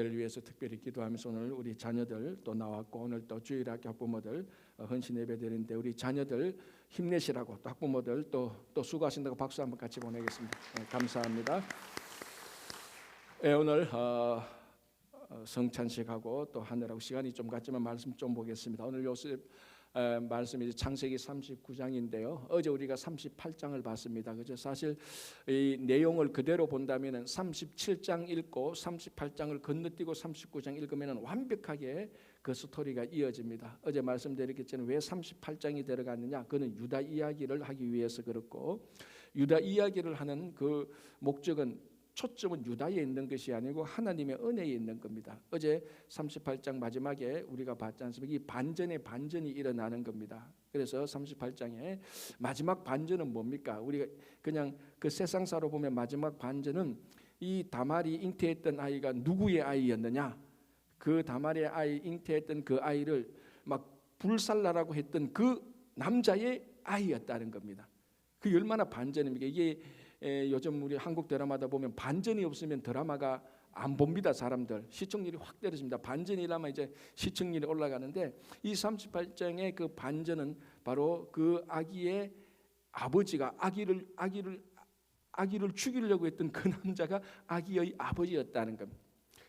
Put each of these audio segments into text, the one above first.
를 위해서 특별히 기도하면서 오늘 우리 자녀들 또 나왔고 오늘 또 주일학교 학부모들 헌신 예배드리는데 우리 자녀들 힘내시라고 또 학부모들 또 수고하신다고 박수 한번 같이 보내겠습니다. 감사합니다. 오늘 성찬식하고 또 하느라고 시간이 좀 갔지만 말씀 좀 보겠습니다. 오늘 요셉 말씀이 창세기 39장인데요. 어제 우리가 38장을 봤습니다. 그죠? 사실 이 내용을 그대로 본다면은 37장 읽고 38장을 건너뛰고 39장 읽으면은 완벽하게 그 스토리가 이어집니다. 어제 말씀드렸겠지만 왜 38장이 들어갔느냐? 그는 유다 이야기를 하기 위해서 그렇고 유다 이야기를 하는 그 목적은 초점은 유다에 있는 것이 아니고 하나님의 은혜에 있는 겁니다. 어제 38장 마지막에 우리가 봤지 않습니까? 이 반전의 반전이 일어나는 겁니다. 그래서 38장의 마지막 반전은 뭡니까? 우리가 그냥 그 세상사로 보면 마지막 반전은 이 다말이 잉태했던 아이가 누구의 아이였느냐? 그 다말의 아이 잉태했던 그 아이를 막 불살라라고 했던 그 남자의 아이였다는 겁니다. 그게 얼마나 반전입니까? 이게 요즘 우리 한국 드라마다 보면 반전이 없으면 드라마가 안 봅니다. 사람들 시청률이 확 떨어집니다. 반전이 일어나면 이제 시청률이 올라가는데 이 38장의 그 반전은 바로 그 아기의 아버지가 아기를 죽이려고 했던 그 남자가 아기의 아버지였다는 겁니다.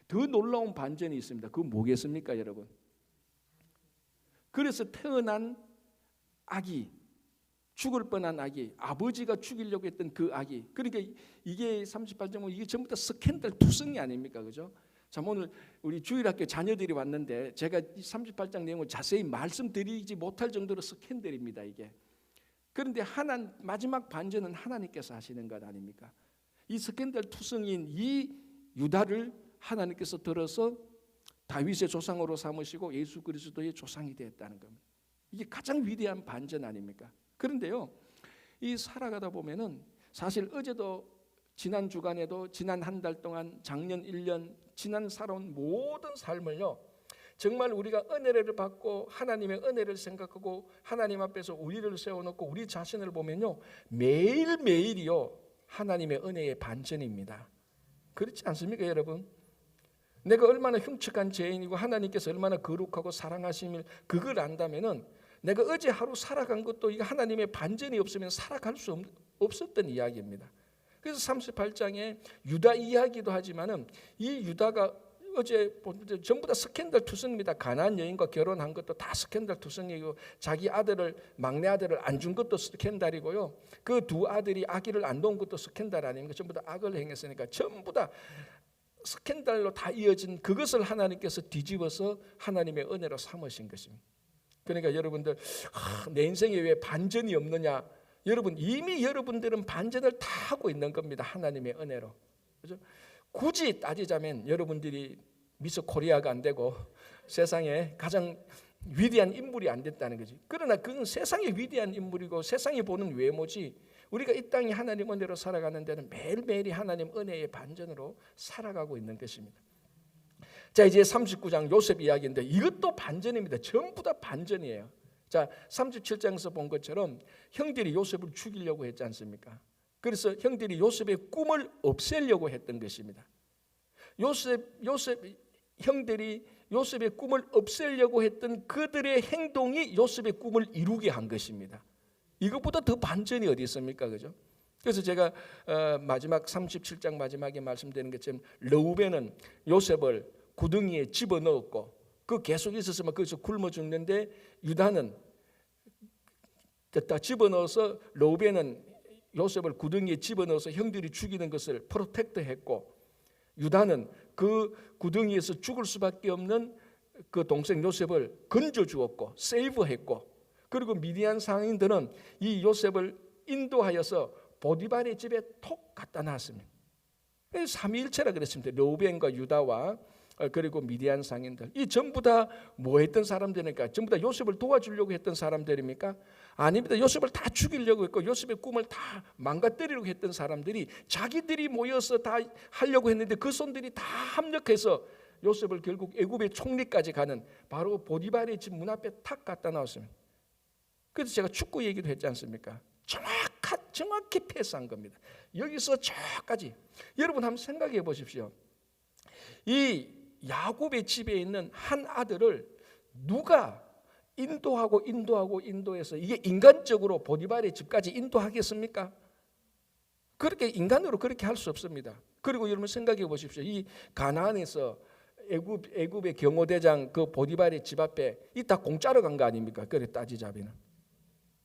더 놀라운 반전이 있습니다. 그건 뭐겠습니까, 여러분? 그래서 태어난 아기, 죽을 뻔한 아기, 아버지가 죽이려고 했던 그 아기. 그러니까 이게 38장 이게 전부 다 스캔들 투성이 아닙니까, 그죠? 자, 오늘 우리 주일학교 자녀들이 왔는데 제가 38장 내용을 자세히 말씀드리지 못할 정도로 스캔들입니다, 이게. 그런데 마지막 반전은 하나님께서 하시는 것 아닙니까? 이 스캔들 투성인 이 유다를 하나님께서 들어서 다윗의 조상으로 삼으시고 예수 그리스도의 조상이 되었다는 겁니다. 이게 가장 위대한 반전 아닙니까? 그런데요, 이 살아가다 보면은 사실 어제도 지난 주간에도 지난 한 달 동안 작년 1년 지난 살아온 모든 삶을요, 정말 우리가 은혜를 받고 하나님의 은혜를 생각하고 하나님 앞에서 우리를 세워놓고 우리 자신을 보면요, 매일매일이요 하나님의 은혜의 반전입니다. 그렇지 않습니까, 여러분? 내가 얼마나 흉측한 죄인이고 하나님께서 얼마나 거룩하고 사랑하심을 그걸 안다면은 내가 어제 하루 살아간 것도 이거 하나님의 반전이 없으면 살아갈 수 없었던 이야기입니다. 그래서 38장에 유다 이야기도 하지만은 이 유다가 어제 전부 다 스캔들 투성입니다. 가나안 여인과 결혼한 것도 다 스캔들 투성이고 자기 막내 아들을 안 준 것도 스캔들이고요. 그 두 아들이 아기를 안 놓은 것도 스캔들 아닙니까? 전부 다 악을 행했으니까 전부 다 스캔들로 다 이어진 그것을 하나님께서 뒤집어서 하나님의 은혜로 삼으신 것입니다. 그러니까 여러분들 내 인생에 왜 반전이 없느냐? 여러분 이미 여러분들은 반전을 다 하고 있는 겁니다. 하나님의 은혜로. 그렇죠? 굳이 따지자면 여러분들이 미스 코리아가 안 되고 세상에 가장 위대한 인물이 안 됐다는 거지. 그러나 그건 세상의 위대한 인물이고 세상이 보는 외모지. 우리가 이 땅에 하나님 은혜로 살아가는 데는 매일매일이 하나님 은혜의 반전으로 살아가고 있는 것입니다. 자, 이제 39장 요셉 이야기인데 이것도 반전입니다. 전부 다 반전이에요. 자, 37장에서 본 것처럼 형들이 요셉을 죽이려고 했지 않습니까? 그래서 형들이 요셉의 꿈을 없애려고 했던 것입니다. 형들이 요셉의 꿈을 없애려고 했던 그들의 행동이 요셉의 꿈을 이루게 한 것입니다. 이것보다 더 반전이 어디 있습니까? 그죠? 그래서 제가 마지막 37장 마지막에 말씀드린 것처럼 르우벤은 요셉을 구덩이에 집어넣었고 그 계속 있었으면 거기서 굶어 죽는데 유다는 집어넣어서 르우벤은 요셉을 구덩이에 집어넣어서 형들이 죽이는 것을 프로텍트했고 유다는 그 구덩이에서 죽을 수밖에 없는 그 동생 요셉을 건져 주었고 세이브했고 그리고 미디안 상인들은 이 요셉을 인도하여서 보디발의 집에 톡 갖다 놨습니다. 삼위일체라 그랬습니다. 르우벤과 유다와 그리고 미디안 상인들 이 전부 다 뭐 했던 사람들입니까? 전부 다 요셉을 도와주려고 했던 사람들입니까? 아닙니다. 요셉을 다 죽이려고 했고 요셉의 꿈을 다 망가뜨리려고 했던 사람들이 자기들이 모여서 다 하려고 했는데 그 손들이 다 합력해서 요셉을 결국 애굽의 총리까지 가는 바로 보디발의 집 문 앞에 탁 갖다 놨습니다. 그래서 제가 축구 얘기도 했지 않습니까? 정확히 패스한 겁니다. 여기서 저까지 여러분 한번 생각해 보십시오. 이 야곱의 집에 있는 한 아들을 누가 인도해서 이게 인간적으로 보디발의 집까지 인도하겠습니까? 그렇게 인간으로 그렇게 할 수 없습니다. 그리고 여러분 생각해 보십시오. 이 가나안에서 애굽의 경호대장 그 보디발의 집 앞에 이 다 공짜로 간 거 아닙니까? 그래 따지자면은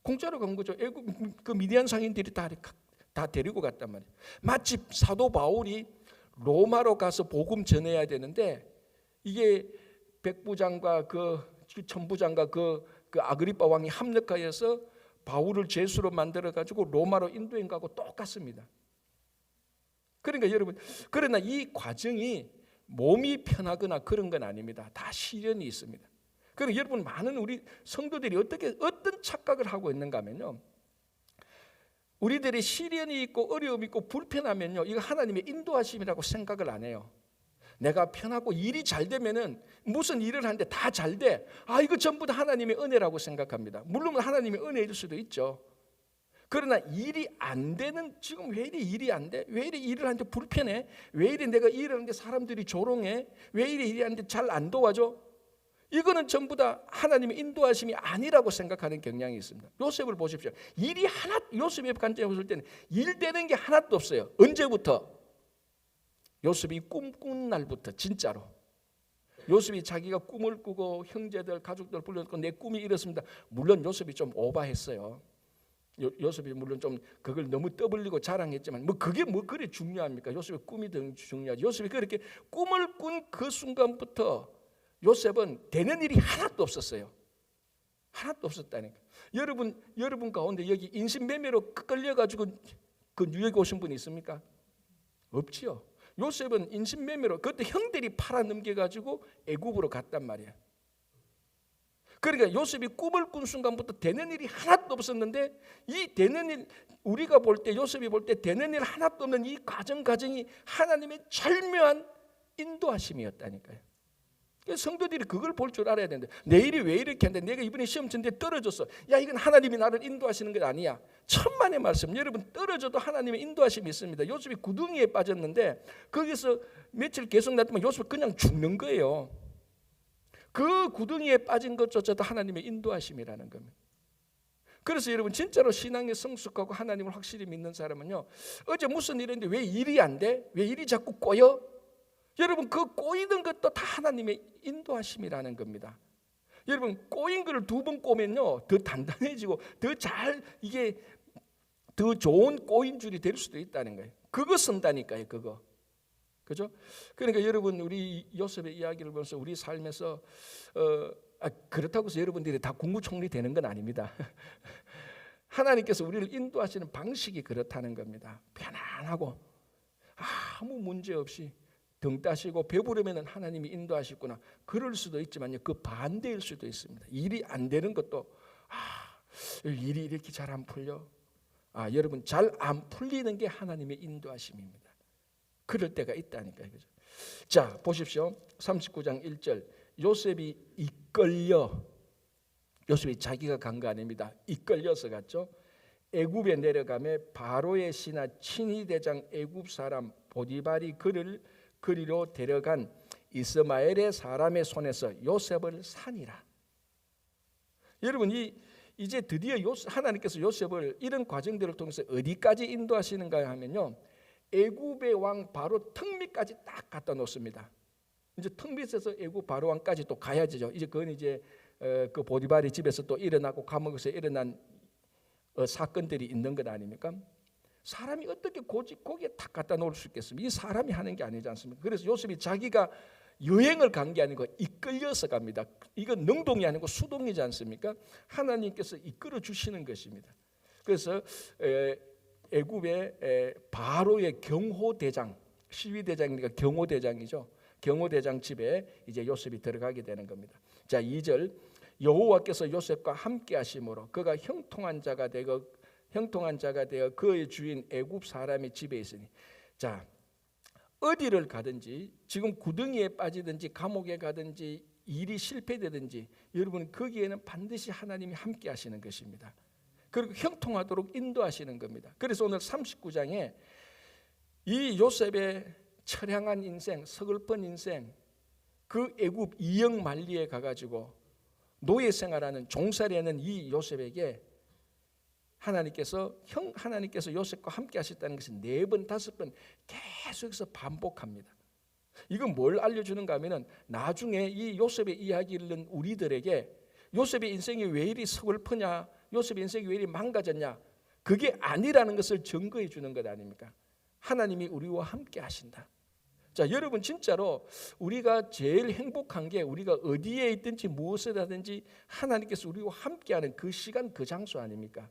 공짜로 간 거죠. 애굽 그 미디안 상인들이 다 데리고 갔단 말이에요. 마치 사도 바울이 로마로 가서 복음 전해야 되는데 이게 백부장과 그 천부장과 그 아그리빠 왕이 합력하여서 바울을 죄수로 만들어 가지고 로마로 인도해 가고 똑같습니다. 그러니까 여러분, 그러나 이 과정이 몸이 편하거나 그런 건 아닙니다. 다 시련이 있습니다. 그리고 여러분, 많은 우리 성도들이 어떤 착각을 하고 있는가 하면요, 우리들이 시련이 있고 어려움이 있고 불편하면요, 이거 하나님의 인도하심이라고 생각을 안 해요. 내가 편하고 일이 잘 되면은 무슨 일을 하는데 다 잘 돼. 이거 전부 다 하나님의 은혜라고 생각합니다. 물론 하나님의 은혜일 수도 있죠. 그러나 일이 안 되는, 지금 왜 이리 일이 안 돼? 왜 이리 일을 하는데 불편해? 왜 이리 내가 일을 하는데 사람들이 조롱해? 왜 이리 일을 하는데 잘 안 도와줘? 이거는 전부 다 하나님의 인도하심이 아니라고 생각하는 경향이 있습니다. 요셉을 보십시오. 요셉의 관점에 봤을 때는 일 되는 게 하나도 없어요. 언제부터? 요셉이 꿈꾼 날부터. 진짜로 요셉이 자기가 꿈을 꾸고 형제들 가족들 불러놓고 내 꿈이 이렇습니다. 물론 요셉이 좀 오바했어요. 요셉이 물론 좀 그걸 너무 떠벌리고 자랑했지만 그게 그래 중요합니까? 요셉의 꿈이 더 중요하지. 요셉이 그렇게 꿈을 꾼 그 순간부터 요셉은 되는 일이 하나도 없었어요. 하나도 없었다니까. 여러분 가운데 여기 인신매매로 끌려가지고 그 뉴욕에 오신 분이 있습니까? 없지요. 요셉은 인신매매로 그때 형들이 팔아넘겨가지고 애굽으로 갔단 말이야. 그러니까 요셉이 꿈을 꾼 순간부터 되는 일이 하나도 없었는데, 이 되는 일, 우리가 볼 때, 요셉이 볼 때 되는 일 하나도 없는 이 과정이 하나님의 절묘한 인도하심이었다니까요. 성도들이 그걸 볼 줄 알아야 되는데, 내 일이 왜 이렇게 하는데, 내가 이번에 시험 쳤는데 떨어졌어. 야, 이건 하나님이 나를 인도하시는 게 아니야. 천만의 말씀. 여러분, 떨어져도 하나님의 인도하심이 있습니다. 요셉이 구덩이에 빠졌는데 거기서 며칠 계속 놨더니 요셉이 그냥 죽는 거예요. 그 구덩이에 빠진 것조차도 하나님의 인도하심이라는 겁니다. 그래서 여러분, 진짜로 신앙에 성숙하고 하나님을 확실히 믿는 사람은요, 어제 무슨 일인데 왜 일이 안 돼? 왜 일이 자꾸 꼬여? 여러분, 그 꼬이던 것도 다 하나님의 인도하심이라는 겁니다. 여러분, 꼬인 거를 2번 꼬면요, 더 단단해지고 이게 더 좋은 꼬인 줄이 될 수도 있다는 거예요. 그거 쓴다니까요, 그거. 그죠? 그러니까 여러분, 우리 요셉의 이야기를 보면서 우리 삶에서 그렇다고 해서 여러분들이 다 국무총리 되는 건 아닙니다. 하나님께서 우리를 인도하시는 방식이 그렇다는 겁니다. 편안하고 아무 문제 없이 등 따시고 배부르면 하나님이 인도하시구나. 그럴 수도 있지만요, 그 반대일 수도 있습니다. 일이 안 되는 것도 일이 이렇게 잘 안 풀려. 여러분, 잘 안 풀리는 게 하나님의 인도하심입니다. 그럴 때가 있다니까요. 그죠? 자, 보십시오. 39장 1절. 요셉이 자기가 간 거 아닙니다. 이끌려서 갔죠. 애굽에 내려가며 바로의 신하 친위대장 애굽 사람 보디발이 그를 그리로 데려간 이스마엘의 사람의 손에서 요셉을 사니라. 여러분, 이제 드디어 하나님께서 요셉을 이런 과정들을 통해서 어디까지 인도하시는가 하면요, 애굽의 왕 바로 턱 밑까지 딱 갖다 놓습니다. 이제 턱 밑에서 애굽 바로 왕까지 또 가야죠. 이제 그건 이제 그 보디발이 집에서 또 일어나고 감옥에서 일어난 사건들이 있는 것 아닙니까? 사람이 어떻게 거기에 탁 갖다 놓을 수 있겠습니까? 이 사람이 하는 게 아니지 않습니까? 그래서 요셉이 자기가 여행을 간 게 아니고 이끌려서 갑니다. 이건 능동이 아니고 수동이지 않습니까? 하나님께서 이끌어 주시는 것입니다. 그래서 애굽의 바로의 경호대장, 시위대장이니까 경호대장이죠. 경호대장 집에 이제 요셉이 들어가게 되는 겁니다. 자, 2절. 여호와께서 요셉과 함께 하심으로 그가 형통한 자가 되어 그의 주인 애굽 사람의 집에 있으니. 자, 어디를 가든지, 지금 구덩이에 빠지든지 감옥에 가든지 일이 실패되든지, 여러분 거기에는 반드시 하나님이 함께 하시는 것입니다. 그리고 형통하도록 인도하시는 겁니다. 그래서 오늘 39장에 이 요셉의 처량한 인생, 서글픈 인생, 그 애굽 이영 말리에 가가지고 노예 생활하는 종살이하는 이 요셉에게 하나님께서 요셉과 함께 하셨다는 것을 4번 5번 계속해서 반복합니다. 이건 뭘 알려주는가 하면은 나중에 이 요셉의 이야기를 듣는 우리들에게 요셉의 인생이 왜 이리 서글프냐, 요셉의 인생이 왜 이리 망가졌냐, 그게 아니라는 것을 증거해 주는 것 아닙니까? 하나님이 우리와 함께 하신다. 자, 여러분 진짜로 우리가 제일 행복한 게 우리가 어디에 있든지 무엇을 하든지 하나님께서 우리와 함께하는 그 시간 그 장소 아닙니까?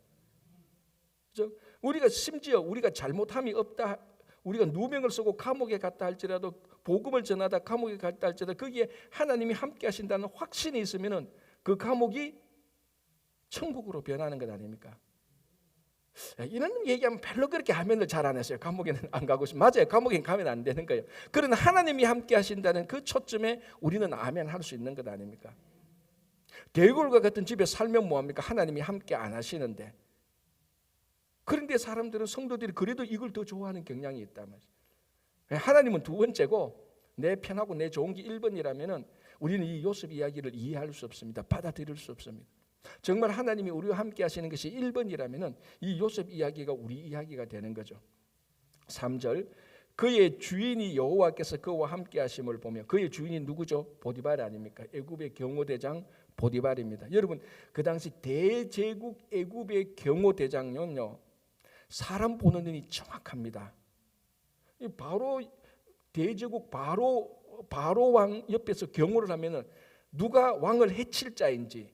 그렇죠? 우리가 심지어 우리가 잘못함이 없다, 우리가 누명을 쓰고 감옥에 갔다 할지라도 복음을 전하다 감옥에 갔다 할지라도 거기에 하나님이 함께 하신다는 확신이 있으면은 그 감옥이 천국으로 변하는 것 아닙니까? 이런 얘기하면 별로 그렇게 하면을 잘 안 했어요. 감옥에는 안 가고 싶어요. 맞아요. 감옥에 가면 안 되는 거예요. 그러나 하나님이 함께 하신다는 그 초점에 우리는 아멘 할 수 있는 것 아닙니까? 대골과 같은 집에 살면 뭐합니까? 하나님이 함께 안 하시는데. 그런데 사람들은, 성도들이 그래도 이걸 더 좋아하는 경향이 있단 말이에요. 하나님은 2번째고 내 편하고 내 좋은 게 1번이라면 우리는 이 요셉 이야기를 이해할 수 없습니다. 받아들일 수 없습니다. 정말 하나님이 우리와 함께 하시는 것이 1번이라면 이 요셉 이야기가 우리 이야기가 되는 거죠. 3절, 그의 주인이 여호와께서 그와 함께 하심을 보며, 그의 주인이 누구죠? 보디발 아닙니까? 애굽의 경호대장 보디발입니다. 여러분, 그 당시 대제국 애굽의 경호대장은요, 사람 보는 눈이 정확합니다. 바로 대제국 바로 왕 옆에서 경호를 하면은 누가 왕을 해칠 자인지,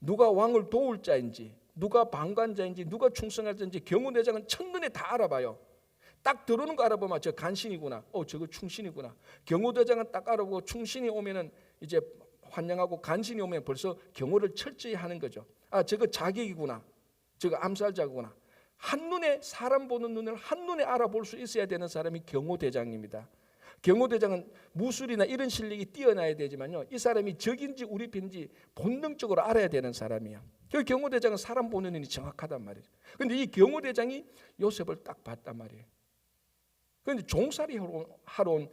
누가 왕을 도울 자인지, 누가 방관자인지, 누가 충성할 자인지 경호대장은 첫눈에 다 알아봐요. 딱 들어오는 거 알아보면 저 간신이구나, 저거 충신이구나. 경호대장은 딱 알아보고 충신이 오면은 이제 환영하고 간신이 오면 벌써 경호를 철저히 하는 거죠. 저거 자객이구나, 저거 암살자구나. 한눈에, 사람 보는 눈을 한눈에 알아볼 수 있어야 되는 사람이 경호대장입니다. 경호대장은 무술이나 이런 실력이 뛰어나야 되지만요, 이 사람이 적인지 우리 편인지 본능적으로 알아야 되는 사람이야. 그 경호대장은 사람 보는 눈이 정확하단 말이죠. 그런데 이 경호대장이 요셉을 딱 봤단 말이에요. 그런데 종살이 하러 온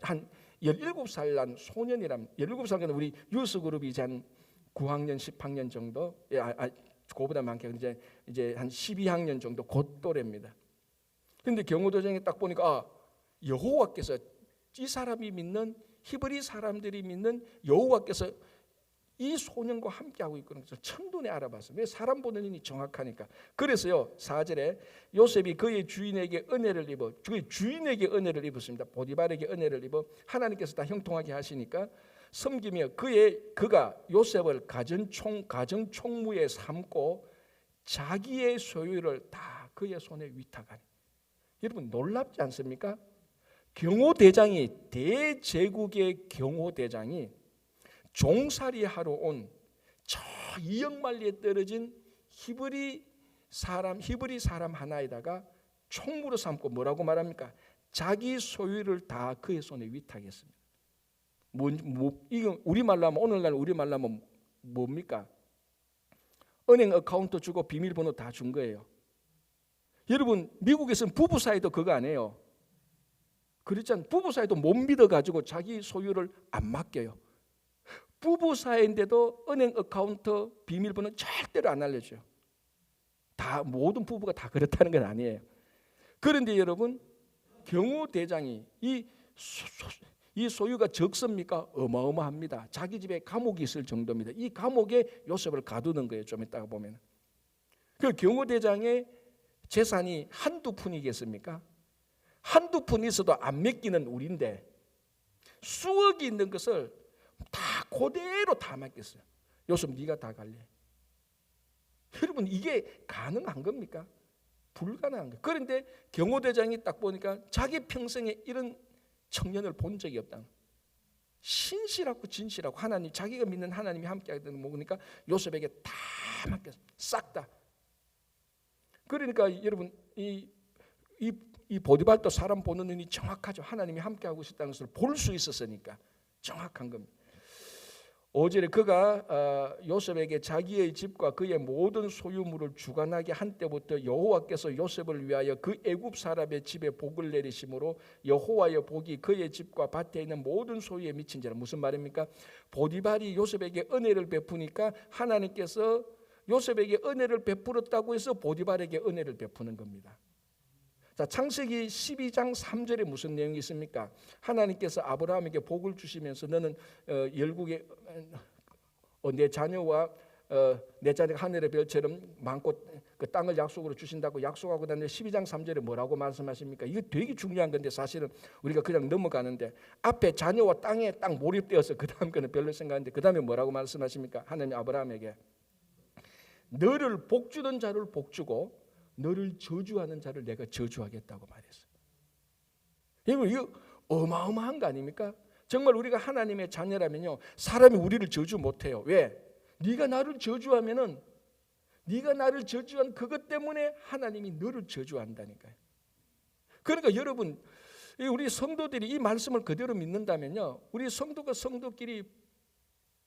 한 17살 난 소년이라면, 17살이면 우리 유스그룹이 이제 한 9학년 10학년 정도, 그거보다 많게 이제 한 12학년 정도 곧 또래입니다. 그런데 경호대장이 딱 보니까 여호와께서, 이 사람이 믿는, 히브리 사람들이 믿는 여호와께서 이 소년과 함께하고 있는 것을 첫눈에 알아봤어요. 왜? 사람 보는 눈이 정확하니까. 그래서요, 4절에 요셉이 그의 주인에게 은혜를 입어, 그의 주인에게 은혜를 입었습니다. 보디발에게 은혜를 입어 하나님께서 다 형통하게 하시니까 섬기며 그가 요셉을 가정총무에 삼고 자기의 소유를 다 그의 손에 위탁하니. 여러분 놀랍지 않습니까? 경호대장이, 대제국의 경호대장이 종살이 하러 온 저 이역만리에 떨어진 히브리 사람 하나에다가 총무로 삼고 뭐라고 말합니까? 자기 소유를 다 그의 손에 위탁했습니다. 이건 우리말로 하면, 오늘날 우리말로 하면 뭡니까? 은행 어카운트 주고 비밀번호 다 준 거예요. 여러분, 미국에서는 부부 사이도 그거 안 해요. 그렇잖아요. 부부 사이도 못 믿어가지고 자기 소유를 안 맡겨요. 부부 사이인데도 은행 어카운트 비밀번호 절대로 안 알려줘요. 다 모든 부부가 다 그렇다는 건 아니에요. 그런데 여러분, 경호대장이 이 소유가 적습니까? 어마어마합니다. 자기 집에 감옥이 있을 정도입니다. 이 감옥에 요셉을 가두는 거예요. 좀 이따가 보면. 그 경호대장의 재산이 한두 푼이겠습니까? 한두 푼 있어도 안 맡기는 우리인데 수억이 있는 것을 다 그대로 다 맡겼어요. 요셉 네가 다 갈래. 여러분, 이게 가능한 겁니까? 불가능한 거예요. 그런데 경호대장이 딱 보니까 자기 평생에 이런 청년을 본 적이 없다. 신실하고 진실하고 하나님, 자기가 믿는 하나님이 함께하는 먹으니까 요셉에게 다 맡겼어요. 싹 다. 그러니까 여러분, 이 보디발도 사람 보는 눈이 정확하죠. 하나님이 함께하고 있다는 것을 볼 수 있었으니까 정확한 겁니다. 5절에 그가 요셉에게 자기의 집과 그의 모든 소유물을 주관하게 한 때부터 여호와께서 요셉을 위하여 그 애굽 사람의 집에 복을 내리심으로 여호와의 복이 그의 집과 밭에 있는 모든 소유에 미친지라. 무슨 말입니까? 보디발이 요셉에게 은혜를 베푸니까 하나님께서 요셉에게 은혜를 베풀었다고 해서 보디발에게 은혜를 베푸는 겁니다. 자, 창세기 12장 3절에 무슨 내용이 있습니까? 하나님께서 아브라함에게 복을 주시면서 너는 열국의 내 자녀와 내 자녀가 하늘의 별처럼 많고 그 땅을 약속으로 주신다고 약속하고 난 뒤에 12장 3절에 뭐라고 말씀하십니까? 이거 되게 중요한 건데 사실은 우리가 그냥 넘어가는데 앞에 자녀와 땅에 딱 몰입되어서 그 다음 거는 별로 생각하는데 그 다음에 뭐라고 말씀하십니까? 하나님 아브라함에게 너를 복주던 자를 복주고 너를 저주하는 자를 내가 저주하겠다고 말했어요. 이거 어마어마한 거 아닙니까? 정말 우리가 하나님의 자녀라면요, 사람이 우리를 저주 못해요. 왜? 네가 나를 저주하면은 네가 나를 저주한 그것 때문에 하나님이 너를 저주한다니까요. 그러니까 여러분, 우리 성도들이 이 말씀을 그대로 믿는다면요, 우리 성도가 성도끼리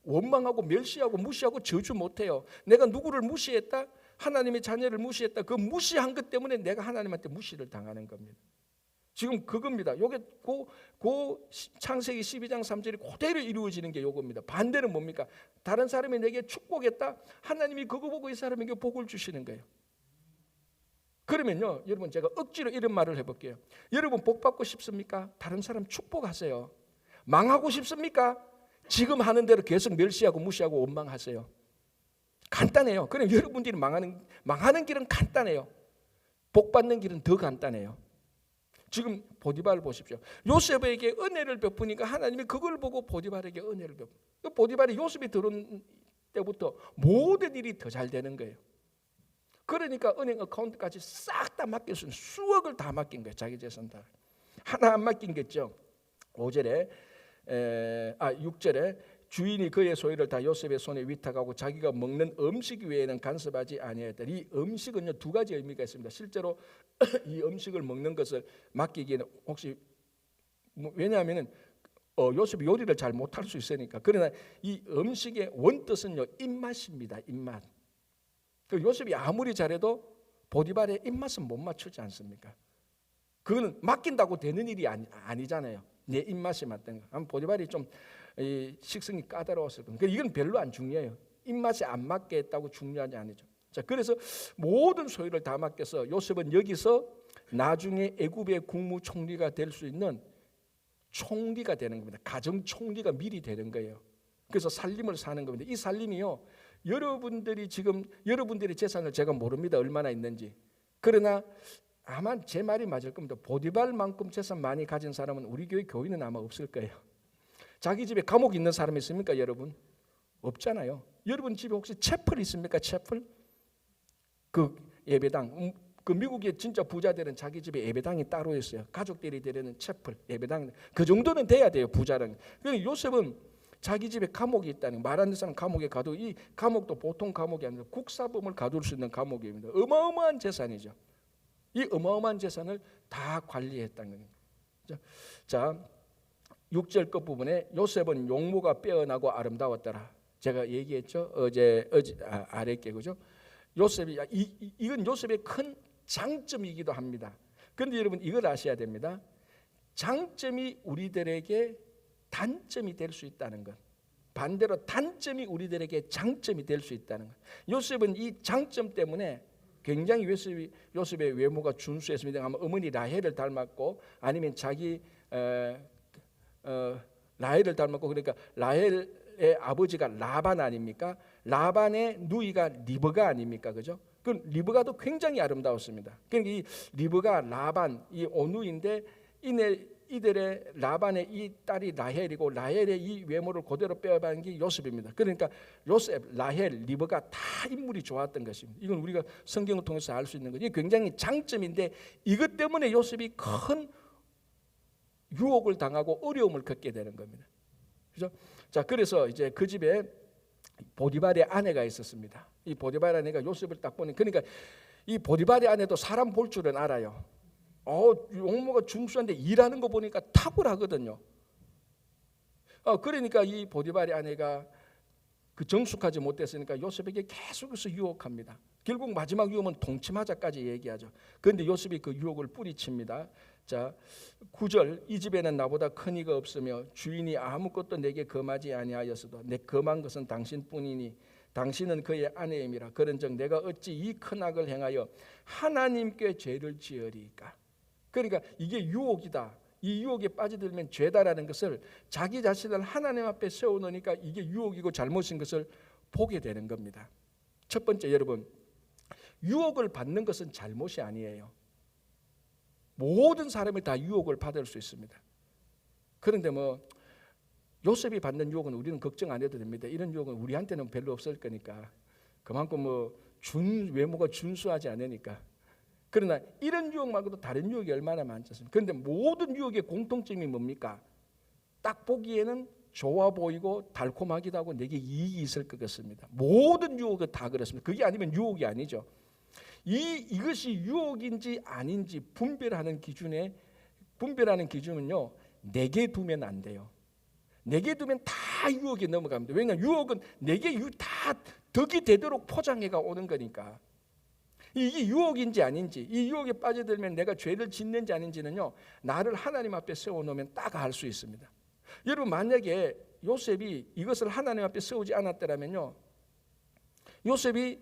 원망하고 멸시하고 무시하고 저주 못해요. 내가 누구를 무시했다? 하나님의 자녀를 무시했다. 그 무시한 것 때문에 내가 하나님한테 무시를 당하는 겁니다. 지금 그겁니다. 요게 창세기 12장 3절이 그대로 이루어지는 게 요겁니다. 반대는 뭡니까? 다른 사람이 내게 축복했다. 하나님이 그거 보고 이 사람에게 복을 주시는 거예요. 그러면요, 여러분 제가 억지로 이런 말을 해볼게요. 여러분 복 받고 싶습니까? 다른 사람 축복하세요. 망하고 싶습니까? 지금 하는 대로 계속 멸시하고 무시하고 원망하세요. 간단해요. 그럼 여러분들이 망하는 길은 간단해요. 복 받는 길은 더 간단해요. 지금 보디발을 보십시오. 요셉에게 은혜를 베푸니까 하나님이 그걸 보고 보디발에게 은혜를 베푸. 보디발이 요셉이 들어온 때부터 모든 일이 더 잘 되는 거예요. 그러니까 은행 어카운트까지 싹 다 맡길 수 있는 수억을 다 맡긴 거예요. 자기 재산 다. 하나 안 맡긴 겠죠. 6절에 주인이 그의 소유를 다 요셉의 손에 위탁하고 자기가 먹는 음식 외에는 간섭하지 아니하였다. 이 음식은요, 두 가지 의미가 있습니다. 실제로 이 음식을 먹는 것을 맡기기에는 혹시 왜냐하면은 요셉이 요리를 잘 못할 수 있으니까. 그러나 이 음식의 원뜻은요, 입맛입니다. 입맛. 그 요셉이 아무리 잘해도 보디발의 입맛은 못 맞추지 않습니까? 그거는 맡긴다고 되는 일이 아니잖아요. 내 입맛에 맞다는 거. 보디발이 좀 식성이 까다로웠을 겁니다. 이건 별로 안 중요해요. 입맛에 안 맞게 했다고 중요하지 아니죠. 자, 그래서 모든 소유를 다 맡겨서 요셉은 여기서 나중에 애굽의 국무총리가 될 수 있는 총리가 되는 겁니다. 가정 총리가 미리 되는 거예요. 그래서 살림을 사는 겁니다. 이 살림이요, 여러분들이 지금 여러분들의 재산을 제가 모릅니다. 얼마나 있는지. 그러나 아마 제 말이 맞을 겁니다. 보디발만큼 재산 많이 가진 사람은 우리 교회 교인은 아마 없을 거예요. 자기 집에 감옥 있는 사람 있습니까, 여러분? 없잖아요. 여러분 집에 혹시 채플 있습니까? 채플? 그 예배당. 그 미국의 진짜 부자들은 자기 집에 예배당이 따로 있어요. 가족들이 드리는 채플, 예배당. 그 정도는 돼야 돼요, 부자는. 그러니까 요셉은 자기 집에 감옥이 있다는, 말 안 듣는 사람 감옥에 가도 이 감옥도 보통 감옥이 아니라 국사범을 가둘 수 있는 감옥입니다. 어마어마한 재산이죠. 이 어마어마한 재산을 다 관리했다는 겁니다. 자, 6절 끝부분에 요셉은 용모가 빼어나고 아름다웠더라. 제가 얘기했죠. 어제 아랫게, 그죠? 요셉이 이건 요셉의 큰 장점이기도 합니다. 그런데 여러분 이걸 아셔야 됩니다. 장점이 우리들에게 단점이 될 수 있다는 것, 반대로 단점이 우리들에게 장점이 될 수 있다는 것. 요셉은 이 장점 때문에 굉장히 요셉의 외모가 준수했습니다. 아마 어머니 라헬을 닮았고, 아니면 자기 라헬을 닮았고, 그러니까 라헬의 아버지가 라반 아닙니까? 라반의 누이가 리브가 아닙니까? 그죠? 그 리브가도 굉장히 아름다웠습니다. 그러니까 이 리브가 라반 이 오누인데 이들의 라반의 이 딸이 라헬이고, 라헬의 이 외모를 그대로 빼앗은 게 요셉입니다. 그러니까 요셉, 라헬, 리브가 다 인물이 좋았던 것입니다. 이건 우리가 성경을 통해서 알 수 있는 거죠. 이게 굉장히 장점인데 이것 때문에 요셉이 큰 유혹을 당하고 어려움을 겪게 되는 겁니다. 그죠? 자, 그래서 이제 그 집에 보디발의 아내가 있었습니다. 이 보디발의 아내가 요셉을 딱 보니, 그러니까 이 보디발의 아내도 사람 볼 줄은 알아요. 용모가 중수한데 일하는 거 보니까 탁월하거든요. 그러니까 이 보디발의 아내가 그 정숙하지 못했으니까 요셉에게 계속해서 유혹합니다. 결국 마지막 유혹은 동침하자까지 얘기하죠. 그런데 요셉이 그 유혹을 뿌리칩니다. 자, 9절, 이 집에는 나보다 큰 이가 없으며 주인이 아무것도 내게 금하지 아니하였어도 내 금한 것은 당신뿐이니 당신은 그의 아내임이라. 그런즉 내가 어찌 이 큰 악을 행하여 하나님께 죄를 지으리까. 그러니까 이게 유혹이다. 이 유혹에 빠져들면 죄다라는 것을 자기 자신을 하나님 앞에 세워놓으니까 이게 유혹이고 잘못인 것을 보게 되는 겁니다. 첫 번째, 여러분, 유혹을 받는 것은 잘못이 아니에요. 모든 사람이 다 유혹을 받을 수 있습니다. 그런데 요셉이 받는 유혹은 우리는 걱정 안 해도 됩니다. 이런 유혹은 우리한테는 별로 없을 거니까. 그만큼 외모가 준수하지 않으니까. 그러나 이런 유혹 말고도 다른 유혹이 얼마나 많지 않습니까? 그런데 모든 유혹의 공통점이 뭡니까? 딱 보기에는 좋아 보이고 달콤하기도 하고 내게 이익이 있을 것 같습니다. 모든 유혹은 다 그렇습니다. 그게 아니면 유혹이 아니죠. 이것이 유혹인지 아닌지 분별하는 기준은요, 내게 두면 안 돼요. 내게 두면 다 유혹에 넘어갑니다. 왜냐하면 유혹은 내게 다 덕이 되도록 포장해가 오는 거니까. 이게 유혹인지 아닌지, 이 유혹에 빠져들면 내가 죄를 짓는지 아닌지는요, 나를 하나님 앞에 세워놓으면 딱 알 수 있습니다. 여러분, 만약에 요셉이 이것을 하나님 앞에 세우지 않았더라면요, 요셉이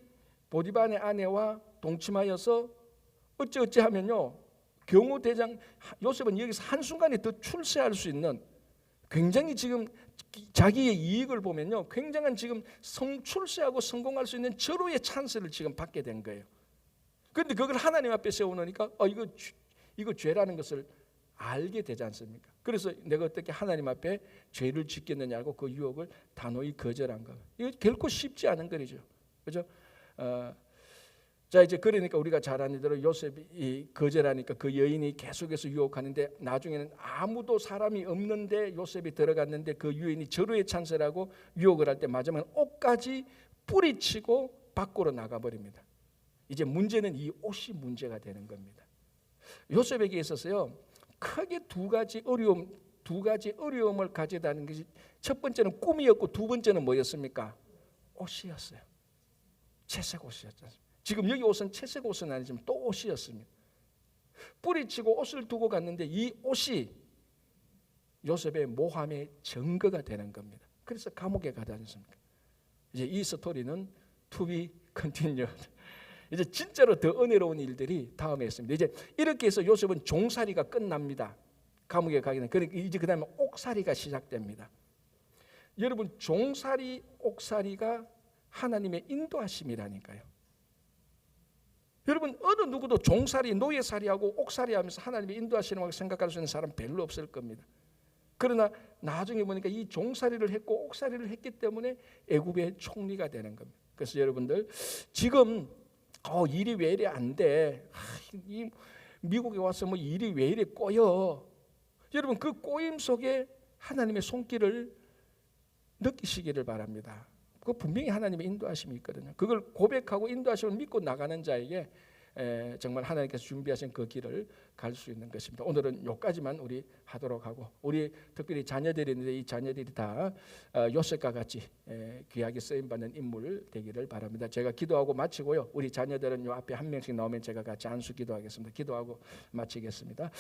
보디발의 아내와 동침하여서 어찌어찌 하면요, 경호대장 요셉은 여기서 한순간에 더 출세할 수 있는, 굉장히 지금 자기의 이익을 보면요, 굉장한 지금 출세하고 성공할 수 있는 절호의 찬스를 지금 받게 된 거예요. 그런데 그걸 하나님 앞에 세워놓으니까 이거 죄라는 것을 알게 되지 않습니까? 그래서 내가 어떻게 하나님 앞에 죄를 짓겠느냐고 그 유혹을 단호히 거절한 거. 이거 결코 쉽지 않은 거죠. 그죠? 자, 이제 그러니까 우리가 잘 아는 대로 요셉이 거절하니까 그 여인이 계속해서 유혹하는데, 나중에는 아무도 사람이 없는데 요셉이 들어갔는데 그 여인이 절호의 찬스라고 유혹을 할 때 마지막에 옷까지 뿌리치고 밖으로 나가버립니다. 이제 문제는 이 옷이 문제가 되는 겁니다. 요셉에게 있어서요, 크게 두 가지 어려움을 가져다는 것이, 첫 번째는 꿈이었고 두 번째는 뭐였습니까? 옷이었어요. 채색 옷이었죠. 지금 여기 옷은 채색 옷은 아니지만 또 옷이었습니다. 뿌리치고 옷을 두고 갔는데 이 옷이 요셉의 모함의 증거가 되는 겁니다. 그래서 감옥에 가지 않습니까? 이제 이 스토리는 to be continued. 이제 진짜로 더 은혜로운 일들이 다음에 있습니다. 이제 이렇게 해서 요셉은 종살이가 끝납니다. 감옥에 가기 전에. 그러니까 이제 그다음에 옥살이가 시작됩니다. 여러분, 종살이, 옥살이가 하나님의 인도하심이라니까요. 여러분, 어느 누구도 종살이, 노예살이하고 옥살이하면서 하나님의 인도하심이라고 생각할 수 있는 사람 별로 없을 겁니다. 그러나 나중에 보니까 이 종살이를 했고 옥살이를 했기 때문에 애굽의 총리가 되는 겁니다. 그래서 여러분들, 지금 일이 왜 이래 안 돼? 이 미국에 와서 일이 왜 이래 꼬여? 여러분, 그 꼬임 속에 하나님의 손길을 느끼시기를 바랍니다. 그 분명히 하나님의 인도하심이 있거든요. 그걸 고백하고 인도하심을 믿고 나가는 자에게 정말 하나님께서 준비하신 그 길을 갈 수 있는 것입니다. 오늘은 여기까지만 우리 하도록 하고, 우리 특별히 자녀들이 있는데 이 자녀들이 다 요셉과 같이 귀하게 쓰임받는 인물 되기를 바랍니다. 제가 기도하고 마치고요, 우리 자녀들은 요 앞에 한 명씩 나오면 제가 같이 안수 기도하겠습니다. 기도하고 마치겠습니다.